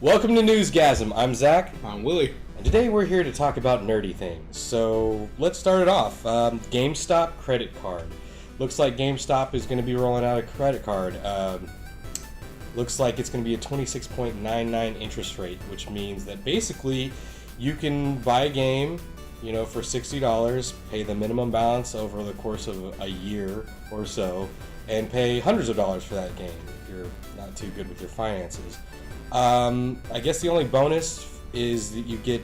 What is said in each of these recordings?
Welcome to Newsgasm. I'm Zach. I'm Willie. And today we're here to talk about nerdy things. So let's start it off. GameStop credit card. Looks like GameStop is going to be rolling out a credit card. Looks like it's going to be a 26.99 interest rate, which means that basically you can buy a game, for $60, pay the minimum balance over the course of a year or so, and pay hundreds of dollars for that game if you're not too good with your finances. I guess the only bonus is that you get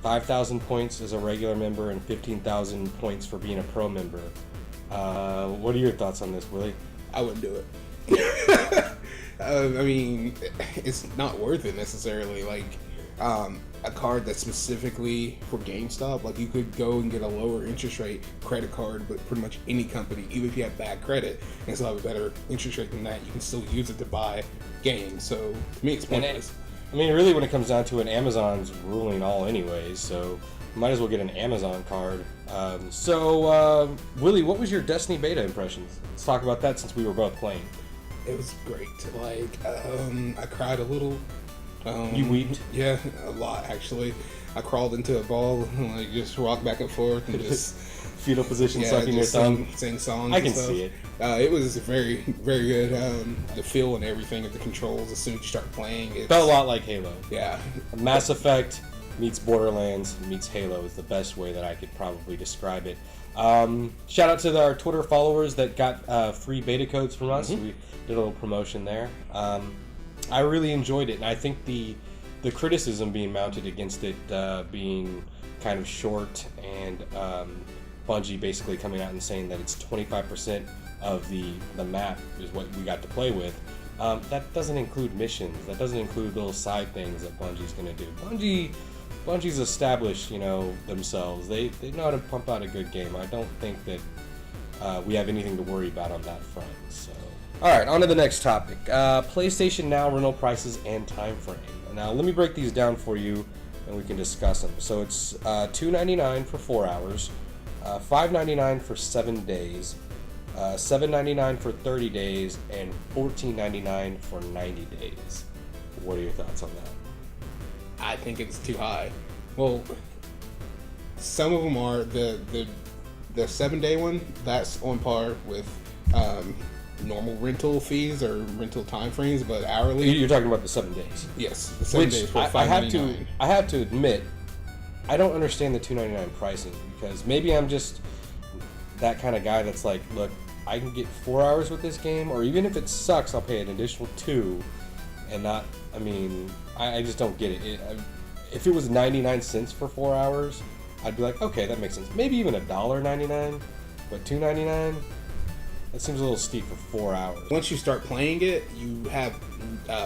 5,000 points as a regular member and 15,000 points for being a pro member. What are your thoughts on this, Willie? I wouldn't do it. I mean, it's not worth it necessarily. Like, a card that's specifically for GameStop, like you could go and get a lower interest rate credit card with pretty much any company, even if you have bad credit, and still have a better interest rate than that. You can still use it to buy games. So to me, it's pointless. Really, when it comes down to it, Amazon's ruling all anyways, so you might as well get an Amazon card. Willie, what was your Destiny beta impressions? Let's talk about that since we were both playing. It was great. I cried a little. You weeped? Yeah, a lot actually. I crawled into a ball and just rocked back and forth and just fetal position, sucking your thumb, sing songs. I can see it. It was very, very good. The feel and everything of the controls as soon as you start playing, it felt a lot like Halo. Yeah, Mass Effect meets Borderlands meets Halo is the best way that I could probably describe it. Shout out to our Twitter followers that got free beta codes from us. We did a little promotion there. I really enjoyed it, and I think the criticism being mounted against it being kind of short and Bungie basically coming out and saying that it's 25% of the map is what we got to play with. That doesn't include missions. That doesn't include little side things that Bungie's going to do. Bungie's established, themselves. They know how to pump out a good game. I don't think that we have anything to worry about on that front. So, all right, on to the next topic. PlayStation Now rental prices and time frame. Now, let me break these down for you, and we can discuss them. So it's $2.99 for 4 hours, $5.99 for 7 days, $7.99 for 30 days, and $14.99 for 90 days. What are your thoughts on that? I think it's too high. Well, some of them are the 7-day one. That's on par with normal rental fees or rental time frames, but hourly. You're talking about the 7 days. Yes, the 7 days for $5.99. I have to admit, I don't understand the $2.99 pricing, because maybe I'm just that kind of guy that's like, look, I can get 4 hours with this game, or even if it sucks, I'll pay an additional 2, and not. I just don't get it. If it was 99 cents for 4 hours, I'd be like, okay, that makes sense. Maybe even $1.99, but $2.99. That seems a little steep for 4 hours. Once you start playing it, you have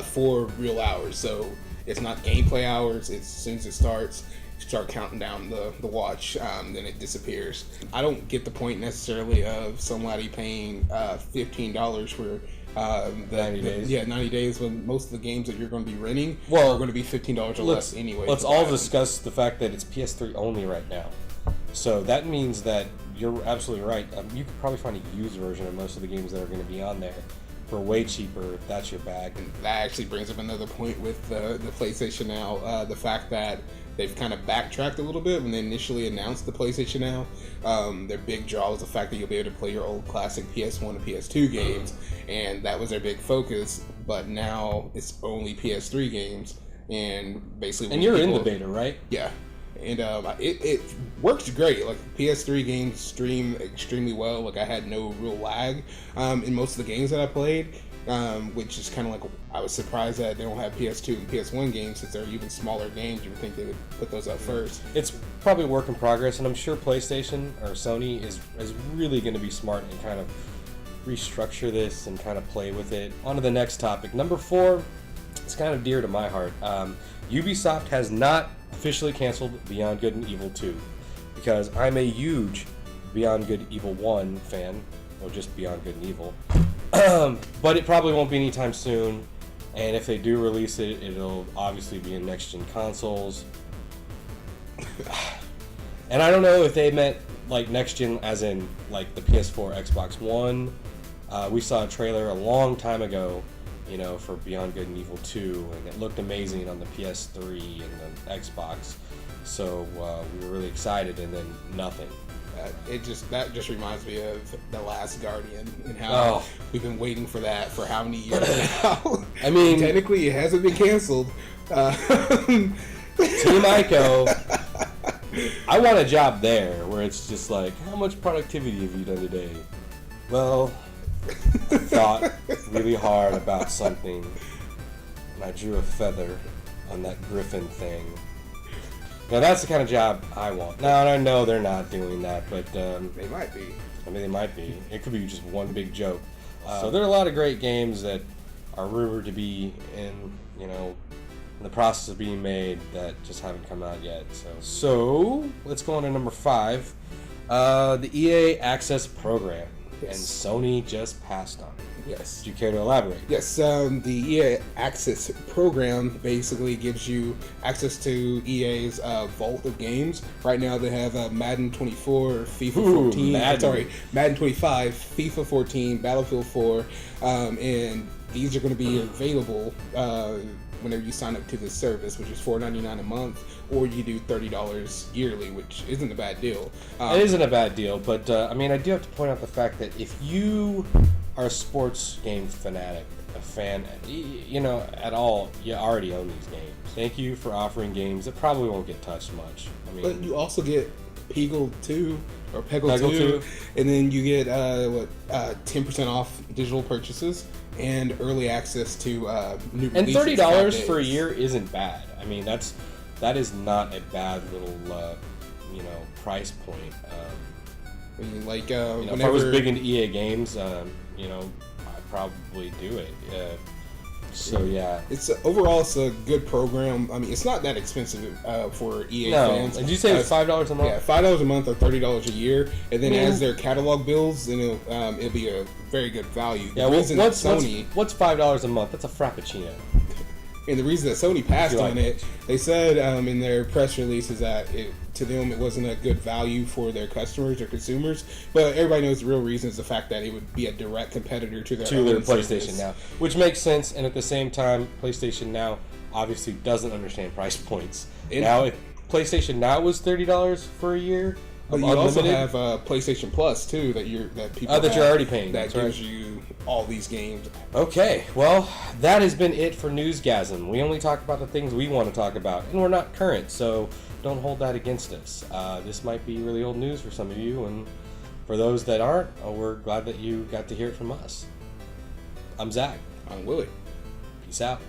4 real hours. So it's not gameplay hours. It's as soon as it starts, you start counting down the watch, then it disappears. I don't get the point necessarily of somebody paying $15 for 90 days. Yeah, 90 days when most of the games that you're going to be renting are going to be $15 or less anyway. Let's all discuss the fact that it's PS3 only right now. So that means that you're absolutely right. You could probably find a used version of most of the games that are going to be on there for way cheaper if that's your bag. And that actually brings up another point with the PlayStation Now. The fact that they've kind of backtracked a little bit when they initially announced the PlayStation Now. Their big draw was the fact that you'll be able to play your old classic PS1 and PS2 games, and that was their big focus. But now it's only PS3 games, and basically. And you're in the beta, right? Yeah. And it works great. Like, PS3 games stream extremely well. Like, I had no real lag in most of the games that I played, which is kind of like, I was surprised that they don't have PS2 and PS1 games, since they're even smaller games. You would think they would put those up first. It's probably a work in progress, and I'm sure PlayStation or Sony is really going to be smart and kind of restructure this and kind of play with it. On to the next topic. Number 4, it's kind of dear to my heart. Ubisoft has not officially canceled Beyond Good and Evil 2, because I'm a huge Beyond Good Evil 1 fan, or just Beyond Good and Evil. But it probably won't be anytime soon, and if they do release it, it'll obviously be in next-gen consoles. And I don't know if they meant like next-gen as in like the PS4, Xbox One. We saw a trailer a long time ago you know, for Beyond Good and Evil 2, and it looked amazing on the PS3 and the Xbox. So we were really excited, and then nothing. That just reminds me of The Last Guardian and how we've been waiting for that for how many years now. I mean, technically it hasn't been canceled. Team Ico, I want a job there where it's just like, how much productivity have you done today? Well, I thought really hard about something, and I drew a feather on that griffin thing. Now that's the kind of job I want. Now I know they're not doing that, but they might be. I mean, they might be. It could be just one big joke. So there are a lot of great games that are rumored to be in the process of being made that just haven't come out yet. So let's go on to number 5, the EA Access Program, and Sony just passed on it. Yes. Do you care to elaborate? Yes, the EA Access Program basically gives you access to EA's vault of games. Right now they have Madden 24, FIFA 14, Madden 25, FIFA 14, Battlefield 4, and these are going to be available whenever you sign up to this service, which is $4.99 a month, or you do $30 yearly, which isn't a bad deal. It isn't a bad deal, but I mean, I do have to point out the fact that if you are a sports game fanatic, a fan, at all, you already own these games. Thank you for offering games that probably won't get touched much. I mean, but you also get Peggle 2 or Peggle 2, and then you get 10% off digital purchases and early access to new releases. And $30 for a year isn't bad. I mean, that is not a bad little price point. I mean, like if I was big into EA games, I'd probably do it. So yeah, overall it's a good program. I mean, it's not that expensive for EA fans. Did you say it's $5 a month? Yeah, $5 a month or $30 a year, and then as their catalog builds, then it'll be a very good value. Yeah, what's $5 a month? That's a frappuccino. And the reason that Sony passed on it, they said in their press releases that to them it wasn't a good value for their customers or consumers. But everybody knows the real reason is the fact that it would be a direct competitor to their PlayStation Now, which makes sense. And at the same time, PlayStation Now obviously doesn't understand price points. Now, if PlayStation Now was $30 for a year, but you also have PlayStation Plus too that you're already paying. That gives you all these games. Okay, well, that has been it for Newsgasm. We only talk about the things we want to talk about, and we're not current, so don't hold that against us. This might be really old news for some of you, and for those that aren't, we're glad that you got to hear it from us. I'm Zach. I'm Willie. Peace out.